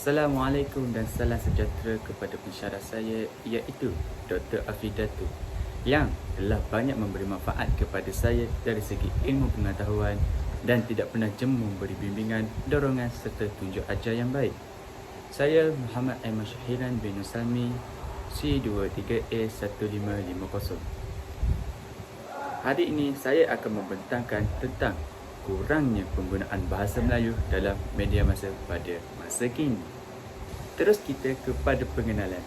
Assalamualaikum dan salam sejahtera kepada pensyarah saya, iaitu Dr. Afidatu, yang telah banyak memberi manfaat kepada saya dari segi ilmu pengetahuan dan tidak pernah jemu memberi bimbingan, dorongan serta tunjuk ajar yang baik. Saya Muhammad Aiman Syahiran bin Nusalmi, C23A1550. Hari ini saya akan membentangkan tentang kurangnya penggunaan bahasa Melayu dalam media masa pada masa kini. Terus kita kepada pengenalan.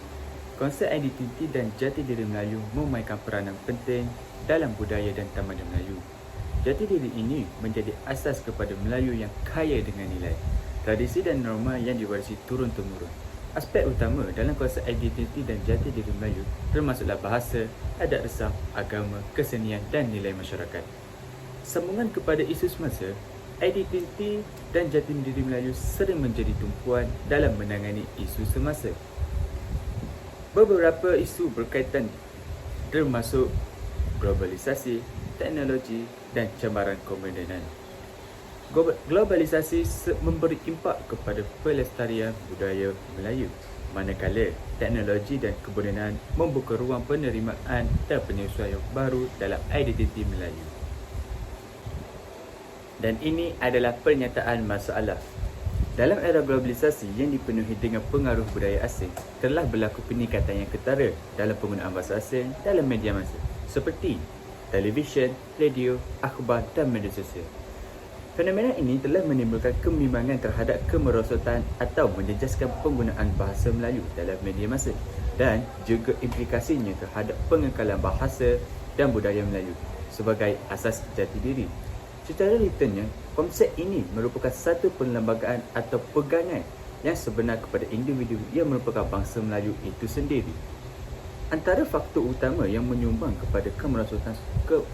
Konsep identiti dan jati diri Melayu memainkan peranan penting dalam budaya dan tamadun Melayu. Jati diri ini menjadi asas kepada Melayu yang kaya dengan nilai, tradisi dan norma yang diwarisi turun-temurun. Aspek utama dalam konsep identiti dan jati diri Melayu termasuklah bahasa, adat resam, agama, kesenian dan nilai masyarakat. Sambungan kepada isu semasa, identiti dan jati diri Melayu sering menjadi tumpuan dalam menangani isu semasa. Beberapa isu berkaitan termasuk globalisasi, teknologi dan cabaran kemodenan. Globalisasi memberi impak kepada pelestarian budaya Melayu, manakala teknologi dan kemodenan membuka ruang penerimaan dan penyesuaian baru dalam identiti Melayu. Dan ini adalah pernyataan masalah. Dalam era globalisasi yang dipenuhi dengan pengaruh budaya asing, telah berlaku peningkatan yang ketara dalam penggunaan bahasa asing dalam media masa, seperti televisyen, radio, akhbar dan media sosial. Fenomena ini telah menimbulkan kebimbangan terhadap kemerosotan atau menjejaskan penggunaan bahasa Melayu dalam media masa dan juga implikasinya terhadap pengekalan bahasa dan budaya Melayu sebagai asas jati diri. Secara returnnya, konsep ini merupakan satu perlembagaan atau pegangan yang sebenar kepada individu yang merupakan bangsa Melayu itu sendiri. Antara faktor utama yang menyumbang kepada kemerosotan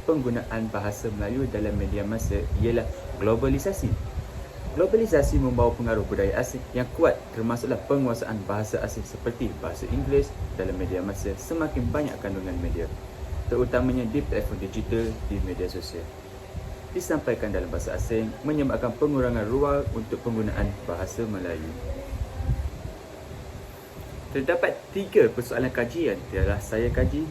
penggunaan bahasa Melayu dalam media masa ialah globalisasi. Globalisasi membawa pengaruh budaya asing yang kuat, termasuklah penguasaan bahasa asing seperti bahasa Inggeris dalam media masa semakin banyak kandungan media, terutamanya di platform digital di media sosial. Disampaikan dalam bahasa asing menyebabkan pengurangan ruang untuk penggunaan bahasa Melayu. Terdapat 3 persoalan kajian yang telah saya kaji.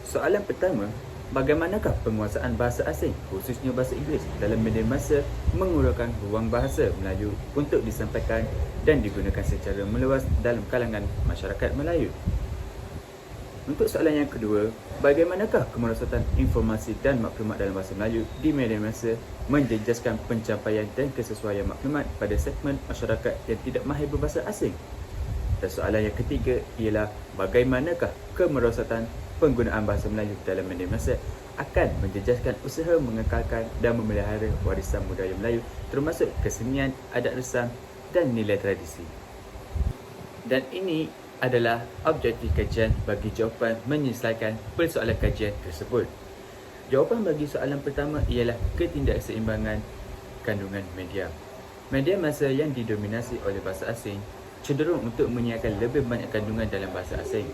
Soalan pertama, bagaimanakah penguasaan bahasa asing, khususnya bahasa Inggeris dalam media masa mengurangkan ruang bahasa Melayu untuk disampaikan dan digunakan secara meluas dalam kalangan masyarakat Melayu? Untuk soalan yang kedua, bagaimanakah kemerosotan informasi dan maklumat dalam bahasa Melayu di media masa menjejaskan pencapaian dan kesesuaian maklumat pada segmen masyarakat yang tidak mahir berbahasa asing? Dan soalan yang ketiga ialah bagaimanakah kemerosotan penggunaan bahasa Melayu dalam media masa akan menjejaskan usaha mengekalkan dan memelihara warisan budaya Melayu termasuk kesenian, adat resam dan nilai tradisi. Dan ini adalah objektif kajian bagi jawapan menyelesaikan persoalan kajian tersebut. Jawapan bagi soalan pertama ialah ketidakseimbangan kandungan media. Media masa yang didominasi oleh bahasa asing cenderung untuk menyiarkan lebih banyak kandungan dalam bahasa asing.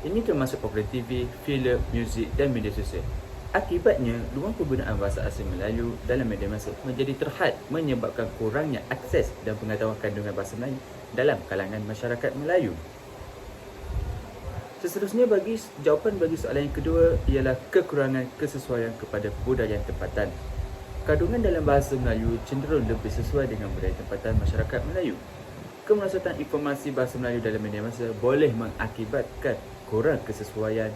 Ini termasuk program TV, filem, muzik dan media sosial. Akibatnya, ruang penggunaan bahasa asing Melayu dalam media masa menjadi terhad, menyebabkan kurangnya akses dan pengetahuan kandungan bahasa Melayu dalam kalangan masyarakat Melayu. Seterusnya, jawapan bagi soalan yang kedua ialah kekurangan kesesuaian kepada budaya tempatan. Kandungan dalam bahasa Melayu cenderung lebih sesuai dengan budaya tempatan masyarakat Melayu. Kemerosotan informasi bahasa Melayu dalam media masa boleh mengakibatkan kurang kesesuaian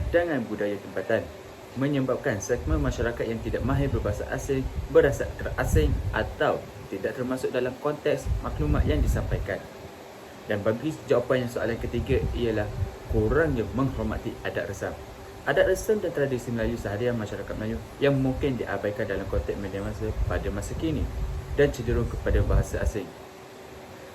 dengan budaya tempatan, menyebabkan segmen masyarakat yang tidak mahir berbahasa asing berasa terasing atau tidak termasuk dalam konteks maklumat yang disampaikan. Dan bagi jawapan yang soalan ketiga ialah kurangnya menghormati adat resam. Adat resam dan tradisi Melayu seharian masyarakat Melayu yang mungkin diabaikan dalam konteks media masa pada masa kini dan cenderung kepada bahasa asing.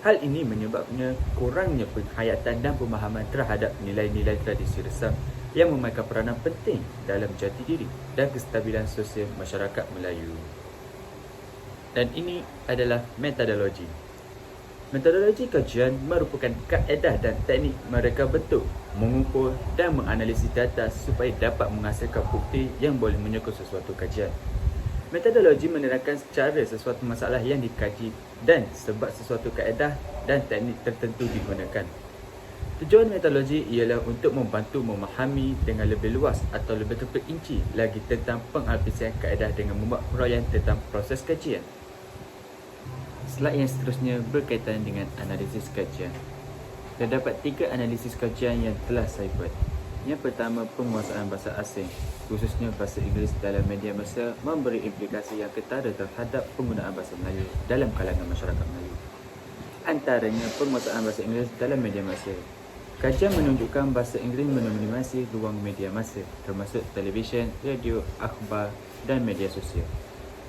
Hal ini menyebabkan kurangnya penghayatan dan pemahaman terhadap nilai-nilai tradisi resam yang memainkan peranan penting dalam jati diri dan kestabilan sosial masyarakat Melayu. Dan ini adalah metodologi. Metodologi kajian merupakan kaedah dan teknik mereka bentuk, mengumpul dan menganalisis data supaya dapat menghasilkan bukti yang boleh menyokong sesuatu kajian. Metodologi menerangkan secara sesuatu masalah yang dikaji dan sebab sesuatu kaedah dan teknik tertentu digunakan. Tujuan metodologi ialah untuk membantu memahami dengan lebih luas atau lebih terperinci lagi tentang pengaplikasian kaedah dengan membuat huraian tentang proses kajian. Slide yang seterusnya berkaitan dengan analisis kajian. Terdapat 3 analisis kajian yang telah saya buat. Yang pertama, penguasaan bahasa asing, khususnya bahasa Inggeris dalam media massa memberi implikasi yang ketara terhadap penggunaan bahasa Melayu dalam kalangan masyarakat Melayu. Antaranya, penguasaan bahasa Inggeris dalam media massa. Kajian menunjukkan bahasa Inggeris mendominasi ruang media massa, termasuk televisyen, radio, akhbar dan media sosial.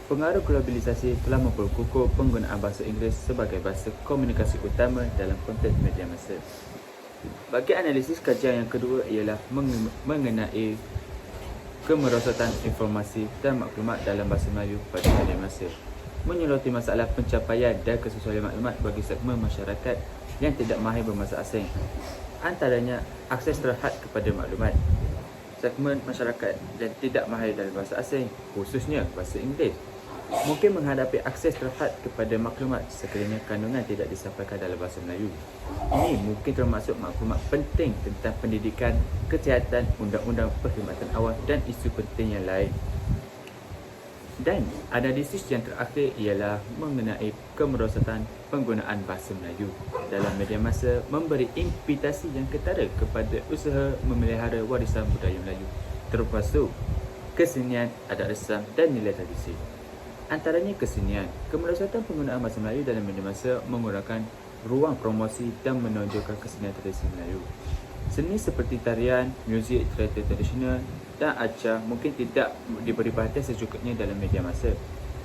Pengaruh globalisasi telah memperkukuh penggunaan bahasa Inggeris sebagai bahasa komunikasi utama dalam konteks media massa. Bagi analisis kajian yang kedua ialah mengenai kemerosotan informasi dan maklumat dalam bahasa Melayu pada media massa. Menyoroti masalah pencapaian dan kesesuaian maklumat bagi segmen masyarakat yang tidak mahir berbahasa asing. Antaranya, akses terhad kepada maklumat. Segmen masyarakat yang tidak mahir dalam bahasa asing, khususnya bahasa Inggeris, mungkin menghadapi akses terhad kepada maklumat sekiranya kandungan tidak disampaikan dalam bahasa Melayu. Ini mungkin termasuk maklumat penting tentang pendidikan, kesihatan, undang-undang perkhidmatan awam dan isu penting yang lain. Dan analisis yang terakhir ialah mengenai kemerosotan penggunaan bahasa Melayu dalam media massa memberi implikasi yang ketara kepada usaha memelihara warisan budaya Melayu, termasuk kesenian, adat resam dan nilai tradisi. Antaranya kesenian, kemerosotan penggunaan bahasa Melayu dalam media massa menggunakan ruang promosi dan menonjolkan kesenian tradisi Melayu. Seni seperti tarian, muzik, teater tradisional dan acah mungkin tidak diberi perhatian secukupnya dalam media massa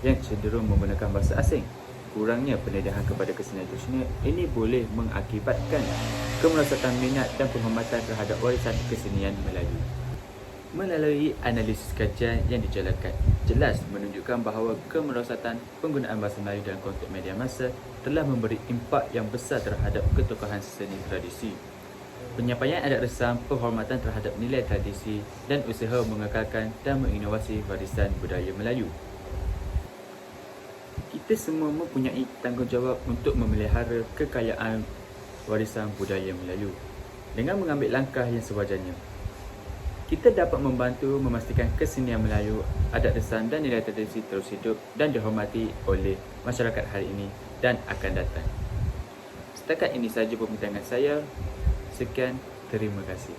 yang cenderung menggunakan bahasa asing. Kurangnya pendedahan kepada kesenian tradisional ini boleh mengakibatkan kemerosotan minat dan penghormatan terhadap warisan kesenian Melayu. Melalui analisis kajian yang dijalankan, jelas menunjukkan bahawa kemerosotan penggunaan bahasa Melayu dalam konteks media massa telah memberi impak yang besar terhadap ketokohan seni tradisi, penyampaian adat resam, penghormatan terhadap nilai tradisi dan usaha mengekalkan dan menginovasi warisan budaya Melayu. Kita semua mempunyai tanggungjawab untuk memelihara kekayaan warisan budaya Melayu dengan mengambil langkah yang sewajarnya. Kita dapat membantu memastikan kesenian Melayu, adat resam dan nilai tradisi terus hidup dan dihormati oleh masyarakat hari ini dan akan datang. Setakat ini sahaja pembincangan saya. Sekian, terima kasih.